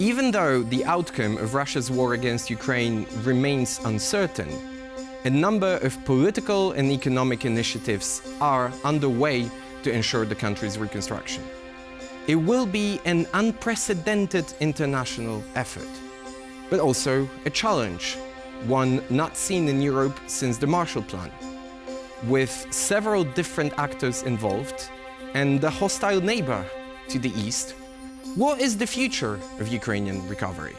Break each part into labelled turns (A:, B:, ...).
A: Even though the outcome of Russia's war against Ukraine remains uncertain, a number of political and economic initiatives are underway to ensure the country's reconstruction. It will be an unprecedented international effort, but also a challenge, one not seen in Europe since the Marshall Plan, with several different actors involved and a hostile neighbor to the east. What is the future of Ukrainian recovery?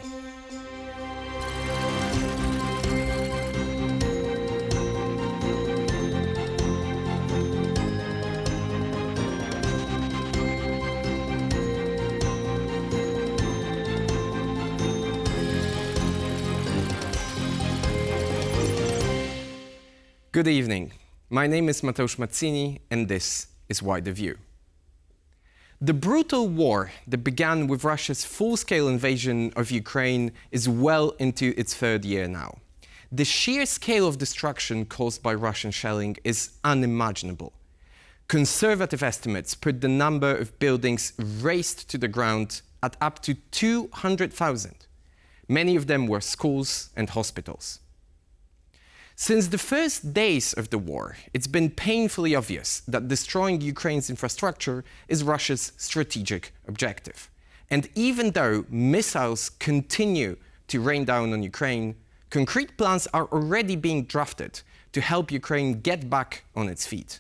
A: Good evening. My name is Mateusz Mazzini, and this is Wider View. The brutal war that began with Russia's full-scale invasion of Ukraine is well into its third year now. The sheer scale of destruction caused by Russian shelling is unimaginable. Conservative estimates put the number of buildings razed to the ground at up to 200,000. Many of them were schools and hospitals. Since the first days of the war, it's been painfully obvious that destroying Ukraine's infrastructure is Russia's strategic objective. And even though missiles continue to rain down on Ukraine, concrete plans are already being drafted to help Ukraine get back on its feet.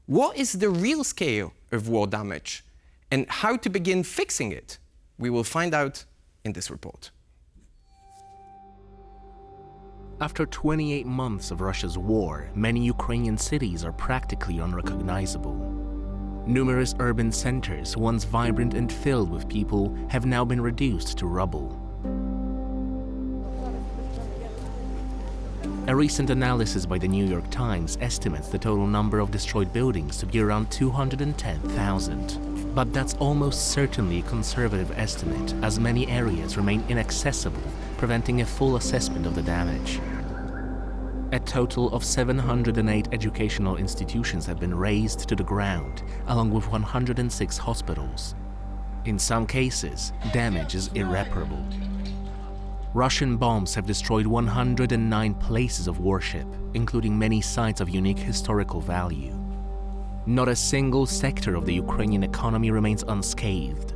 A: What is the real scale of war damage and how to begin fixing it? We will find out in this report.
B: After 28 months of Russia's war, many Ukrainian cities are practically unrecognizable. Numerous urban centers, once vibrant and filled with people, have now been reduced to rubble. A recent analysis by the New York Times estimates the total number of destroyed buildings to be around 210,000. But that's almost certainly a conservative estimate, as many areas remain inaccessible, preventing a full assessment of the damage. A total of 708 educational institutions have been razed to the ground, along with 106 hospitals. In some cases, damage is irreparable. Russian bombs have destroyed 109 places of worship, including many sites of unique historical value. Not a single sector of the Ukrainian economy remains unscathed.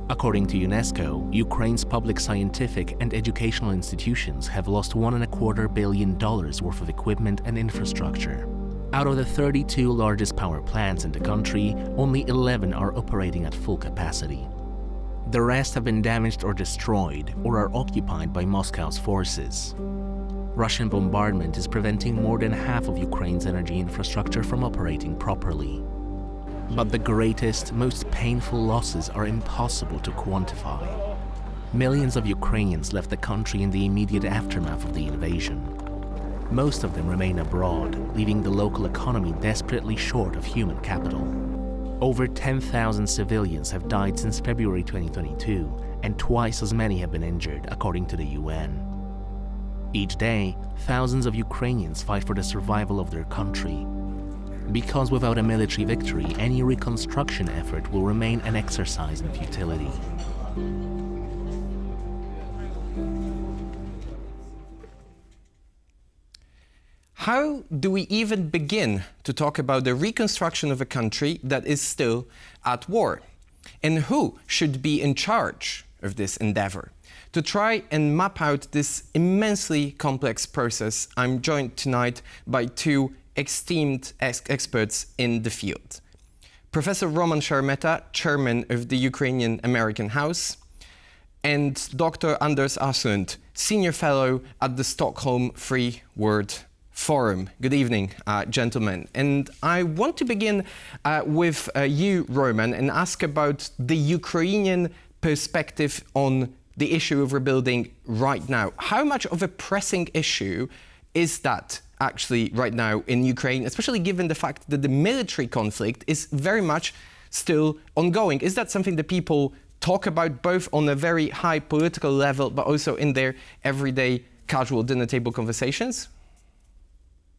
B: According to UNESCO, Ukraine's public scientific and educational institutions have lost $1.25 billion worth of equipment and infrastructure. Out of the 32 largest power plants in the country, only 11 are operating at full capacity. The rest have been damaged or destroyed, or are occupied by Moscow's forces. Russian bombardment is preventing more than half of Ukraine's energy infrastructure from operating properly. But the greatest, most painful losses are impossible to quantify. Millions of Ukrainians left the country in the immediate aftermath of the invasion. Most of them remain abroad, leaving the local economy desperately short of human capital. Over 10,000 civilians have died since February 2022, and twice as many have been injured, according to the UN. Each day, thousands of Ukrainians fight for the survival of their country. Because without a military victory, any reconstruction effort will remain an exercise in futility.
A: How do we even begin to talk about the reconstruction of a country that is still at war? And who should be in charge of this endeavor? To try and map out this immensely complex process, I'm joined tonight by two esteemed experts in the field. Professor Roman Sheremeta, chairman of the Ukrainian-American House, and Dr. Anders Aslund, senior fellow at the Stockholm Free World Forum. Good evening, gentlemen. And I want to begin with you, Roman, and ask about the Ukrainian perspective on the issue of rebuilding right now. How much of a pressing issue is that actually right now in Ukraine, especially given the fact that the military conflict is very much still ongoing? Is that something that people talk about both on a very high political level, but also in their everyday casual dinner table conversations?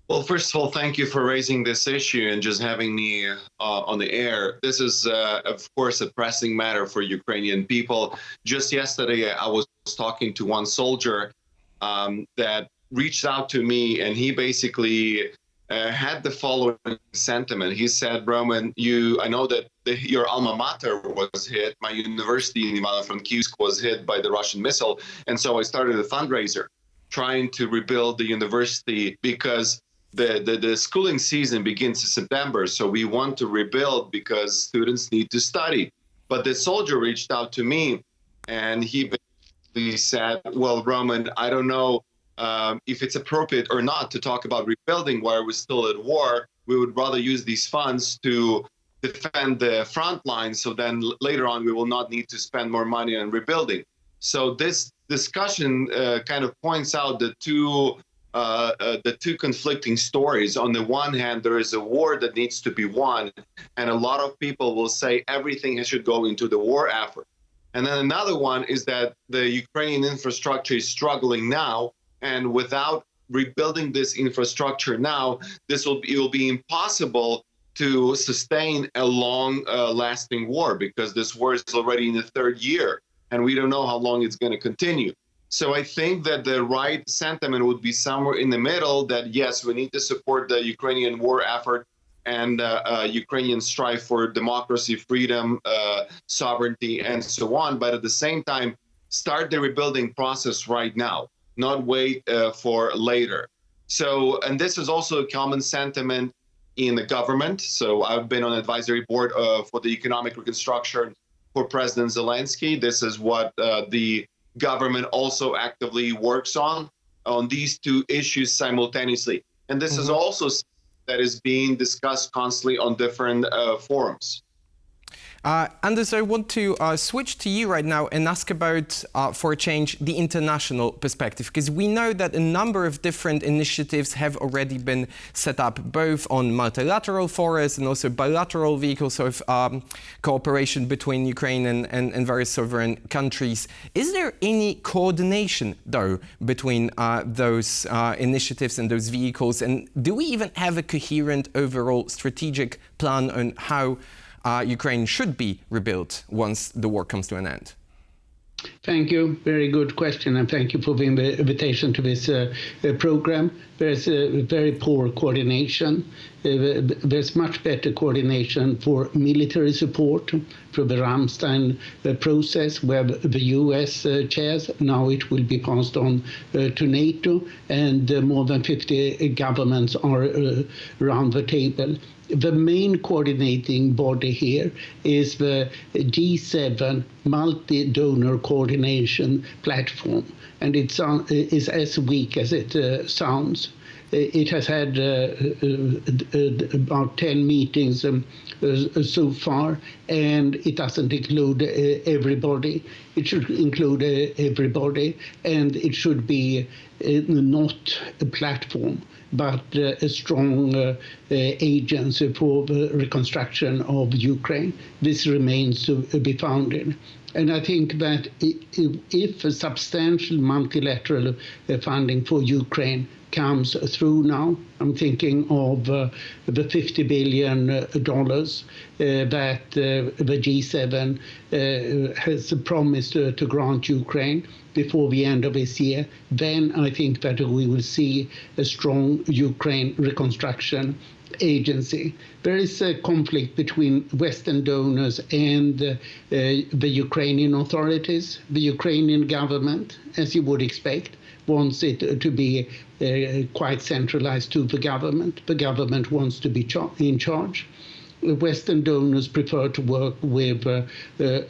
C: Well, first of all, thank you for raising this issue and just having me on the air. This is, of course, a pressing matter for Ukrainian people. Just yesterday, I was talking to one soldier that reached out to me, and he basically had the following sentiment. He said, Roman, I know that your alma mater was hit. My university in Ivano-Frankivsk was hit by the Russian missile. And so I started a fundraiser trying to rebuild the university because the schooling season begins in September. So we want to rebuild because students need to study. But the soldier reached out to me and he basically said, well, Roman, I don't know if it's appropriate or not to talk about rebuilding while we're still at war. We would rather use these funds to defend the front lines. So then later on, we will not need to spend more money on rebuilding. So this discussion kind of points out the two conflicting stories. On the one hand, there is a war that needs to be won, and a lot of people will say everything should go into the war effort. And then another one is that the Ukrainian infrastructure is struggling now, and without rebuilding this infrastructure now, it will be impossible to sustain a long-lasting war, because this war is already in the third year, and we don't know how long it's going to continue. So I think that the right sentiment would be somewhere in the middle, that yes, we need to support the Ukrainian war effort and Ukrainian strive for democracy, freedom, sovereignty, and so on. But at the same time, start the rebuilding process right now, not wait for later. So, and this is also a common sentiment in the government. So I've been on advisory board for the economic reconstruction for President Zelensky. This is what the government also actively works on these two issues simultaneously. And this is also that is being discussed constantly on different forums.
A: Anders, I want to switch to you right now and ask about, for a change, the international perspective, because we know that a number of different initiatives have already been set up, both on multilateral forums and also bilateral vehicles of cooperation between Ukraine and various sovereign countries. Is there any coordination, though, between those initiatives and those vehicles? And do we even have a coherent overall strategic plan on how Ukraine should be rebuilt once the war comes to an end?
D: Thank you. Very good question, and thank you for the invitation to this program. There's very poor coordination. There's much better coordination for military support through the Ramstein process, where the US chairs. Now it will be passed on to NATO, and more than 50 governments are around the table. The main coordinating body here is the G7 multi-donor coordination platform, and it is as weak as it sounds. It has had about 10 meetings so far, and it doesn't include everybody. It should include everybody, and it should be not a platform, but a strong agency for the reconstruction of Ukraine. This remains to be founded. And I think that if a substantial multilateral funding for Ukraine comes through now, I'm thinking of the $50 billion that the G7 has promised to grant Ukraine before the end of this year, then I think that we will see a strong Ukraine reconstruction agency. There is a conflict between Western donors and the Ukrainian authorities. The Ukrainian government, as you would expect, wants it to be quite centralized to the government. The government wants to be in charge. Western donors prefer to work with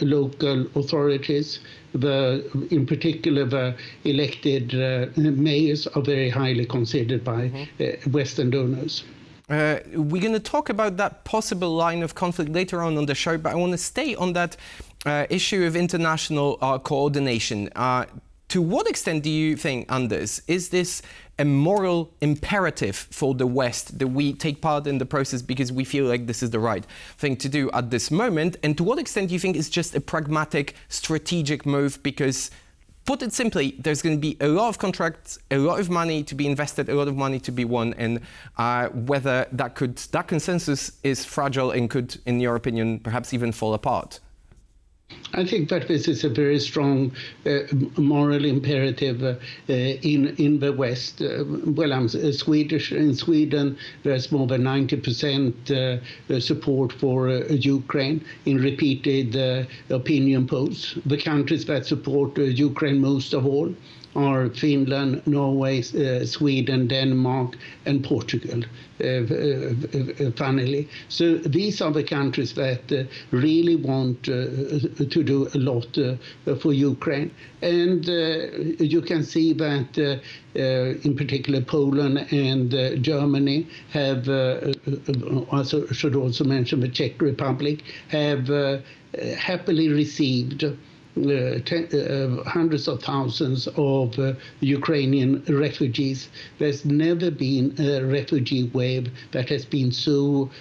D: local authorities. In particular, the elected mayors are very highly considered by Western donors.
A: We're going to talk about that possible line of conflict later on the show, but I want to stay on that issue of international coordination. To what extent do you think, Anders, is this a moral imperative for the West that we take part in the process because we feel like this is the right thing to do at this moment? And to what extent do you think it's just a pragmatic, strategic move because Put it simply, there's going to be a lot of contracts, a lot of money to be invested, a lot of money to be won, and whether that consensus is fragile and could, in your opinion, perhaps even fall apart.
D: I think that this is a very strong moral imperative in the West. I'm Swedish. In Sweden, there's more than 90% support for Ukraine in repeated opinion polls. The countries that support Ukraine most of all are Finland, Norway, Sweden, Denmark, and Portugal, finally. So these are the countries that really want to do a lot for Ukraine. And you can see that in particular Poland and Germany have, also should also mention the Czech Republic, have happily received hundreds of thousands of Ukrainian refugees. There's never been a refugee wave that has been so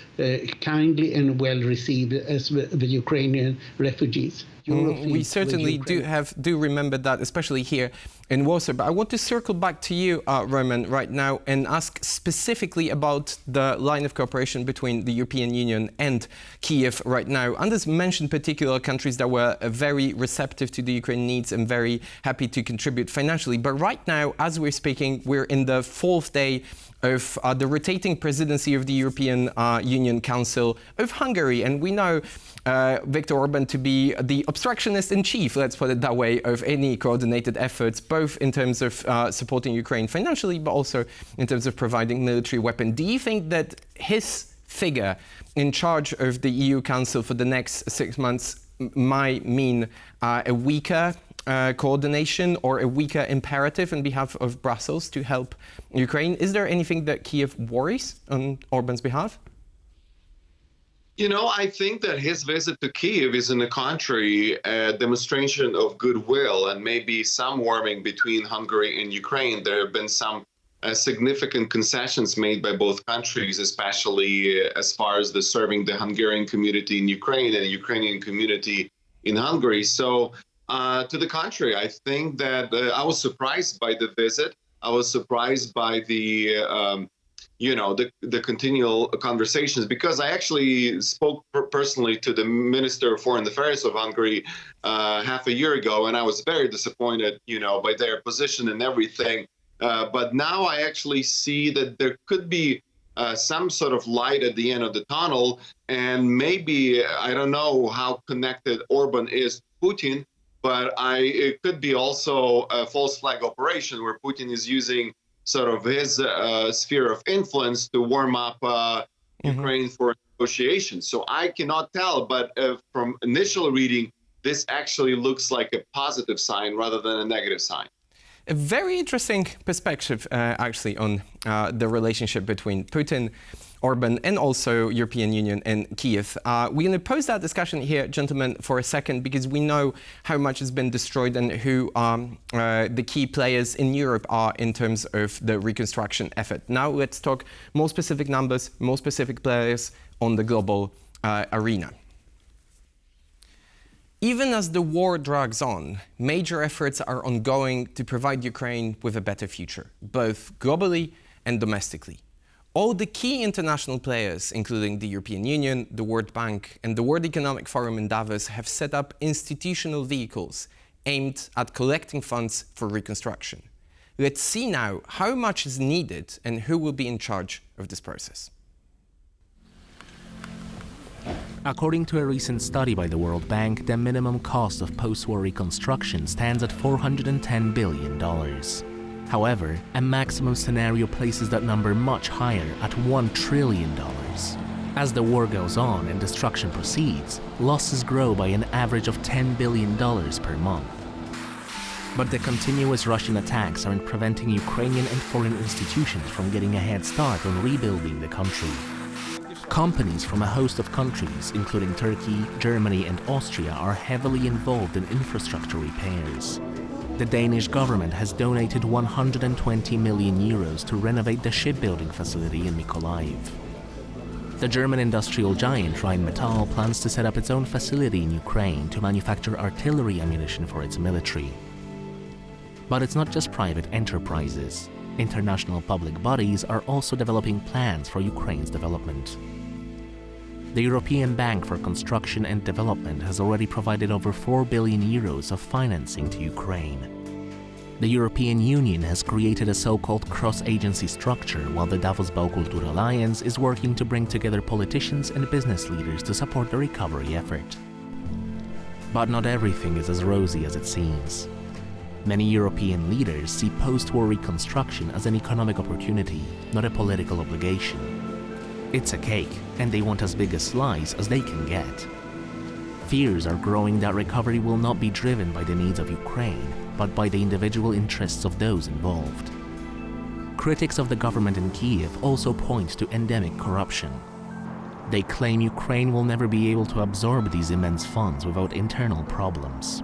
D: kindly and well received as the Ukrainian refugees.
A: We certainly do remember that, especially here in Warsaw. But I want to circle back to you, Roman, right now and ask specifically about the line of cooperation between the European Union and Kiev right now. Anders mentioned particular countries that were very receptive to the Ukraine needs and very happy to contribute financially. But right now, as we're speaking, we're in the 4th day of the rotating presidency of the European Union Council of Hungary. And we know Viktor Orban to be the obstructionist in chief, let's put it that way, of any coordinated efforts, both in terms of supporting Ukraine financially, but also in terms of providing military weapons. Do you think that his figure in charge of the EU Council for the next 6 months might mean a weaker coordination or a weaker imperative on behalf of Brussels to help Ukraine? Is there anything that Kiev worries on Orban's behalf?
C: You know, I think that his visit to Kiev is, in the contrary, a demonstration of goodwill and maybe some warming between Hungary and Ukraine. There have been some significant concessions made by both countries, especially as far as serving the Hungarian community in Ukraine and the Ukrainian community in Hungary. So, to the contrary, I think that I was surprised by the visit. I was surprised by the continual conversations, because I actually spoke personally to the Minister of Foreign Affairs of Hungary half a year ago, and I was very disappointed, by their position and everything. But now I actually see that there could be some sort of light at the end of the tunnel, and maybe, I don't know how connected Orban is to Putin, but it could be also a false flag operation where Putin is using sort of his sphere of influence to warm up Ukraine for negotiations. So I cannot tell, but from initial reading, this actually looks like a positive sign rather than a negative sign.
A: A very interesting perspective, actually, on the relationship between Putin, Orban, and also European Union and Kiev. We're going to pose that discussion here, gentlemen, for a second, because we know how much has been destroyed and who the key players in Europe are in terms of the reconstruction effort. Now let's talk more specific numbers, more specific players on the global arena. Even as the war drags on, major efforts are ongoing to provide Ukraine with a better future, both globally and domestically. All the key international players, including the European Union, the World Bank, and the World Economic Forum in Davos, have set up institutional vehicles aimed at collecting funds for reconstruction. Let's see now how much is needed and who will be in charge of this process.
B: According to a recent study by the World Bank, the minimum cost of post-war reconstruction stands at $410 billion. However, a maximum scenario places that number much higher at $1 trillion. As the war goes on and destruction proceeds, losses grow by an average of $10 billion per month. But the continuous Russian attacks aren't preventing Ukrainian and foreign institutions from getting a head start on rebuilding the country. Companies from a host of countries, including Turkey, Germany, and Austria, are heavily involved in infrastructure repairs. The Danish government has donated 120 million euros to renovate the shipbuilding facility in Mykolaiv. The German industrial giant Rheinmetall plans to set up its own facility in Ukraine to manufacture artillery ammunition for its military. But it's not just private enterprises. International public bodies are also developing plans for Ukraine's development. The European Bank for Construction and Development has already provided over 4 billion euros of financing to Ukraine. The European Union has created a so-called cross-agency structure, while the Davos Baukultur Alliance is working to bring together politicians and business leaders to support the recovery effort. But not everything is as rosy as it seems. Many European leaders see post-war reconstruction as an economic opportunity, not a political obligation. It's a cake, and they want as big a slice as they can get. Fears are growing that recovery will not be driven by the needs of Ukraine, but by the individual interests of those involved. Critics of the government in Kiev also point to endemic corruption. They claim Ukraine will never be able to absorb these immense funds without internal problems.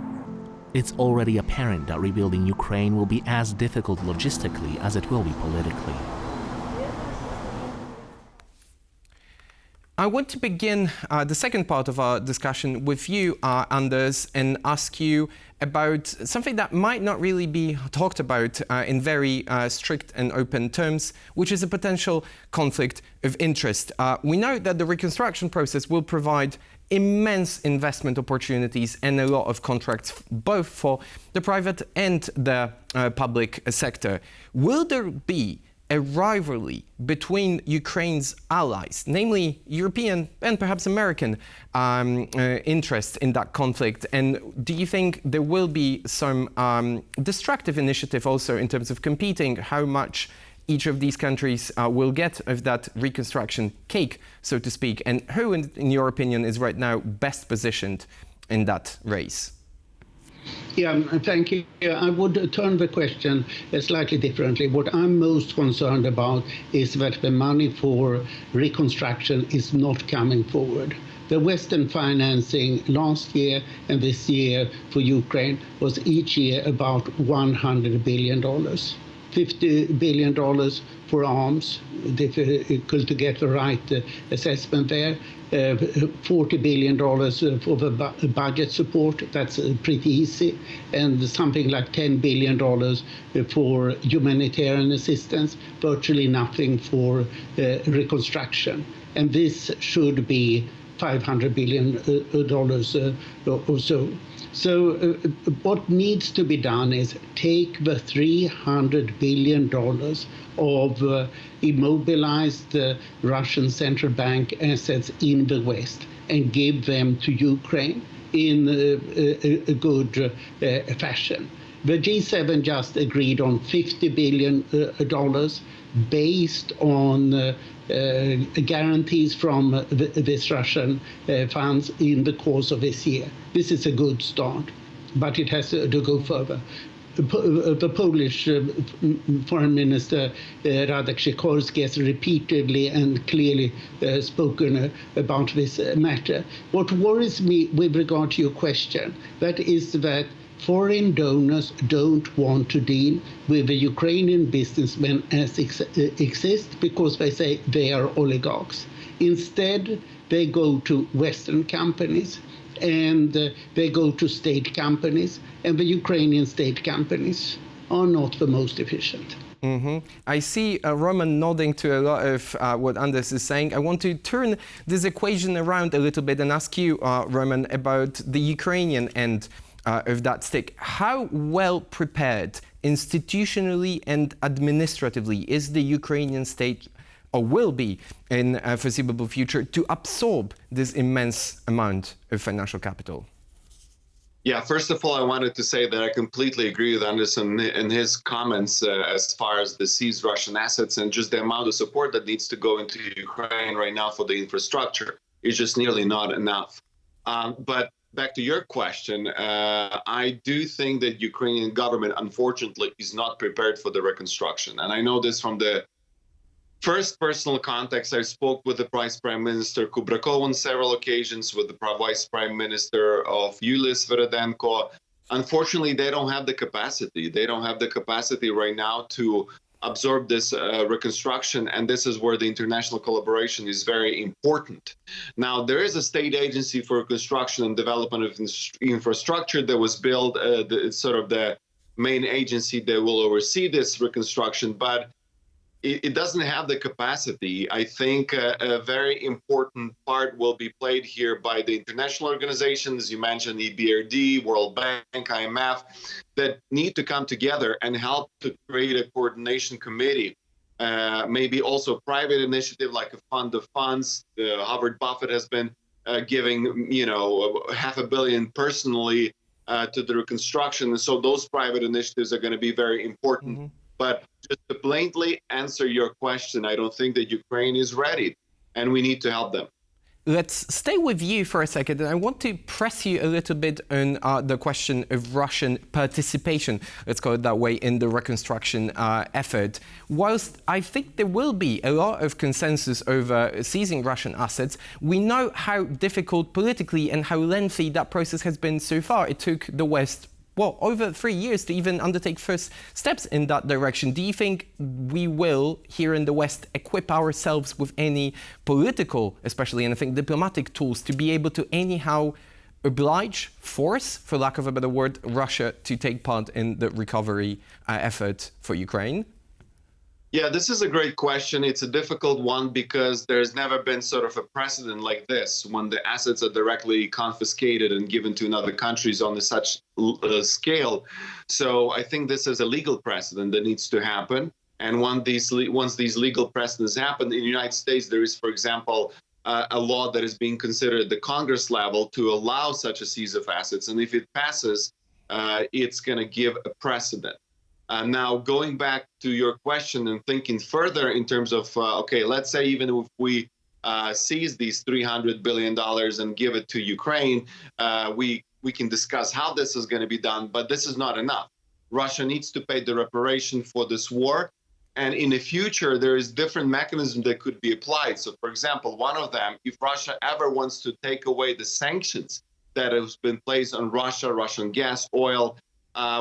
B: It's already apparent that rebuilding Ukraine will be as difficult logistically as it will be politically.
A: I want to begin the second part of our discussion with you, Anders, and ask you about something that might not really be talked about in very strict and open terms, which is a potential conflict of interest. We know that the reconstruction process will provide immense investment opportunities and a lot of contracts, both for the private and the public sector. Will there be a rivalry between Ukraine's allies, namely European and perhaps American interest in that conflict? And do you think there will be some destructive initiative also in terms of competing how much each of these countries will get of that reconstruction cake, so to speak? And who, in your opinion, is right now best positioned in that race?
D: Yeah, thank you. I would turn the question slightly differently. What I'm most concerned about is that the money for reconstruction is not coming forward. The Western financing last year and this year for Ukraine was each year about $100 billion. $50 billion for arms, difficult to get the right assessment there. $40 billion for the budget support, that's pretty easy. And something like $10 billion for humanitarian assistance, virtually nothing for reconstruction. And this should be $500 billion or so. So what needs to be done is take the $300 billion of immobilized Russian central bank assets in the West and give them to Ukraine in a good fashion. The G7 just agreed on $50 billion based on guarantees from this Russian funds in the course of this year. This is a good start, but it has to go further. The Polish Foreign Minister Radek Sikorski has repeatedly and clearly spoken about this matter. What worries me with regard to your question, that is that foreign donors don't want to deal with the Ukrainian businessmen as exist because they say they are oligarchs. Instead, they go to Western companies and they go to state companies, and the Ukrainian state companies are not the most efficient.
A: Mm-hmm. I see Roman nodding to a lot of what Anders is saying. I want to turn this equation around a little bit and ask you, Roman, about the Ukrainian end of that stick. How well prepared institutionally and administratively is the Ukrainian state, or will be in a foreseeable future, to absorb this immense amount of financial capital?
C: Yeah, first of all, I wanted to say that I completely agree with Anderson in his comments as far as the seized Russian assets and just the amount of support that needs to go into Ukraine right now for the infrastructure is just nearly not enough. But back to your question, I do think that Ukrainian government, unfortunately, is not prepared for the reconstruction. And I know this from the first personal context. I spoke with the Vice Prime Minister Kubrakov on several occasions, with the Vice Prime Minister of Yulis Veredenko. Unfortunately, they don't have the capacity. They don't have the capacity right now to absorb this reconstruction, and this is where the international collaboration is very important. Now, there is a state agency for construction and development of infrastructure that was built, main agency that will oversee this reconstruction, but it doesn't have the capacity. I think a very important part will be played here by the international organizations, you mentioned EBRD, World Bank, IMF, that need to come together and help to create a coordination committee. Maybe also private initiative like a fund of funds. Howard Buffett has been giving, $500 million personally to the reconstruction. And so those private initiatives are going to be very important. Mm-hmm. But just to blatantly answer your question, I don't think that Ukraine is ready, and we need to help them.
A: Let's stay with you for a second, and I want to press you a little bit on the question of Russian participation, let's call it that way, in the reconstruction effort. Whilst I think there will be a lot of consensus over seizing Russian assets, we know how difficult politically and how lengthy that process has been so far. It took the West over 3 years to even undertake first steps in that direction. Do you think we will, here in the West, equip ourselves with any political, especially, and I think diplomatic tools to be able to anyhow force, for lack of a better word, Russia to take part in the recovery effort for Ukraine?
C: Yeah, this is a great question. It's a difficult one because there's never been sort of a precedent like this when the assets are directly confiscated and given to another countries on such scale. So I think this is a legal precedent that needs to happen. And once these legal precedents happen, in the United States, there is, for example, a law that is being considered at the Congress level to allow such a seize of assets. And if it passes, it's going to give a precedent. Now, going back to your question and thinking further in terms of, let's say even if we seize these $300 billion and give it to Ukraine, we can discuss how this is going to be done, but this is not enough. Russia needs to pay the reparation for this war. And in the future, there is different mechanisms that could be applied. So, for example, one of them, if Russia ever wants to take away the sanctions that have been placed on Russia, Russian gas, oil,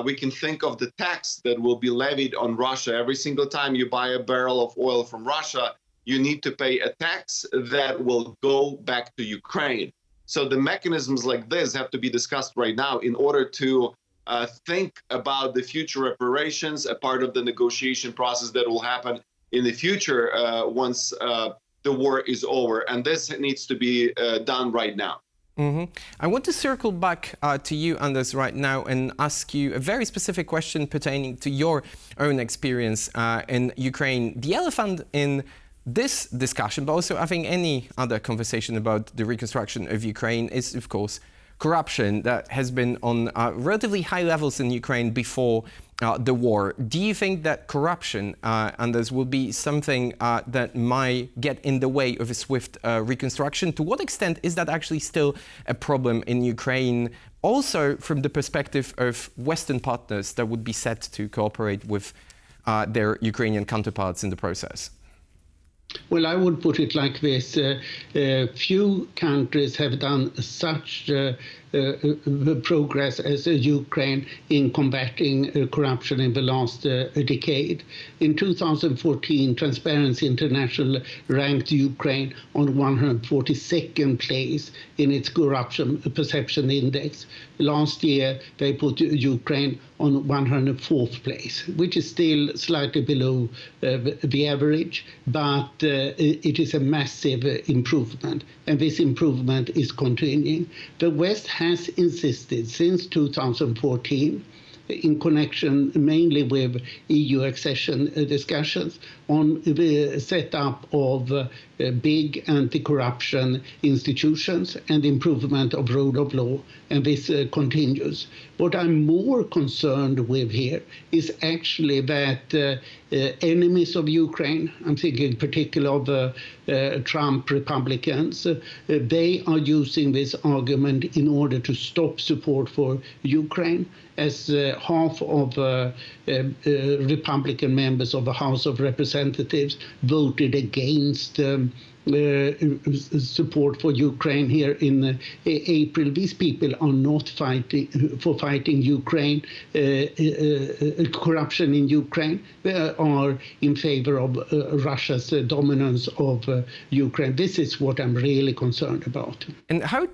C: we can think of the tax that will be levied on Russia. Every single time you buy a barrel of oil from Russia, you need to pay a tax that will go back to Ukraine. So the mechanisms like this have to be discussed right now in order to think about the future reparations, a part of the negotiation process that will happen in the future once the war is over. And this needs to be done right now.
A: Mm-hmm. I want to circle back to you, Anders, right now and ask you a very specific question pertaining to your own experience in Ukraine. The elephant in this discussion, but also I think any other conversation about the reconstruction of Ukraine, is, of course, corruption that has been on relatively high levels in Ukraine before the war. Do you think that corruption, Anders, will be something that might get in the way of a swift reconstruction? To what extent is that actually still a problem in Ukraine, also from the perspective of Western partners that would be set to cooperate with their Ukrainian counterparts in the process?
D: Well, I would put it like this. Few countries have done such progress as Ukraine in combating corruption in the last decade. In 2014, Transparency International ranked Ukraine on 142nd place in its corruption perception index. Last year, they put Ukraine on 104th place, which is still slightly below the average, but it is a massive improvement, and this improvement is continuing. The West has insisted since 2014, in connection mainly with EU accession discussions, on the setup of big anti-corruption institutions and improvement of rule of law, and this continues. What I'm more concerned with here is actually that enemies of Ukraine, I'm thinking in particular of Trump Republicans, they are using this argument in order to stop support for Ukraine, as half of Republican members of the House of Representatives voted against support for Ukraine here in April. These people are not fighting Ukraine, corruption in Ukraine. They are in favor of Russia's dominance of Ukraine. This is what I'm really concerned about.
A: And how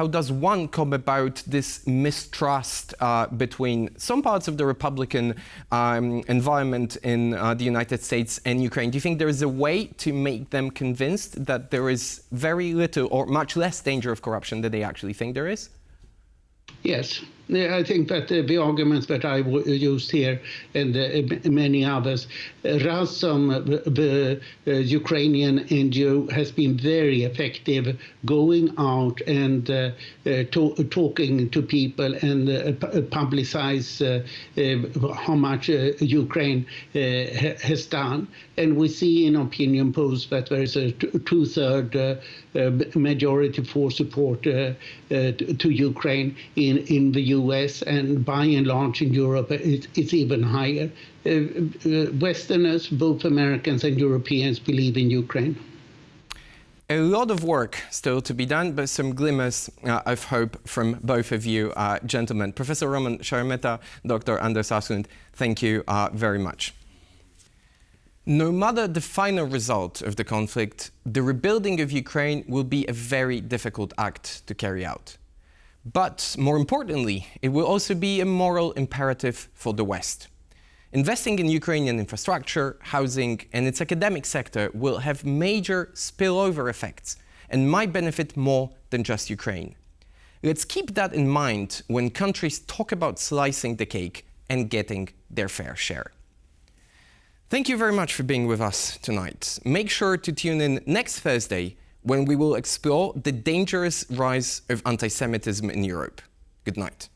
A: does one come about this mistrust between some parts of the Republican environment in the United States and Ukraine? Do you think there is a way to make them convinced that there is very little or much less danger of corruption than they actually think there is?
D: Yes. I think that the arguments that I used here and many others, Razom, the Ukrainian NGO, has been very effective going out and talking to people and publicize how much Ukraine has done. And we see in opinion polls that there is a two-thirds majority for support to Ukraine in the US, and by and large in Europe it's even higher. Westerners, both Americans and Europeans, believe in Ukraine.
A: A lot of work still to be done, but some glimmers of hope from both of you, gentlemen. Professor Roman Sheremeta, Dr. Anders Aslund, thank you very much. No matter the final result of the conflict, the rebuilding of Ukraine will be a very difficult act to carry out. But more importantly, it will also be a moral imperative for the West. Investing in Ukrainian infrastructure, housing, and its academic sector will have major spillover effects and might benefit more than just Ukraine. Let's keep that in mind when countries talk about slicing the cake and getting their fair share. Thank you very much for being with us tonight. Make sure to tune in next Thursday when we will explore the dangerous rise of anti-Semitism in Europe. Good night.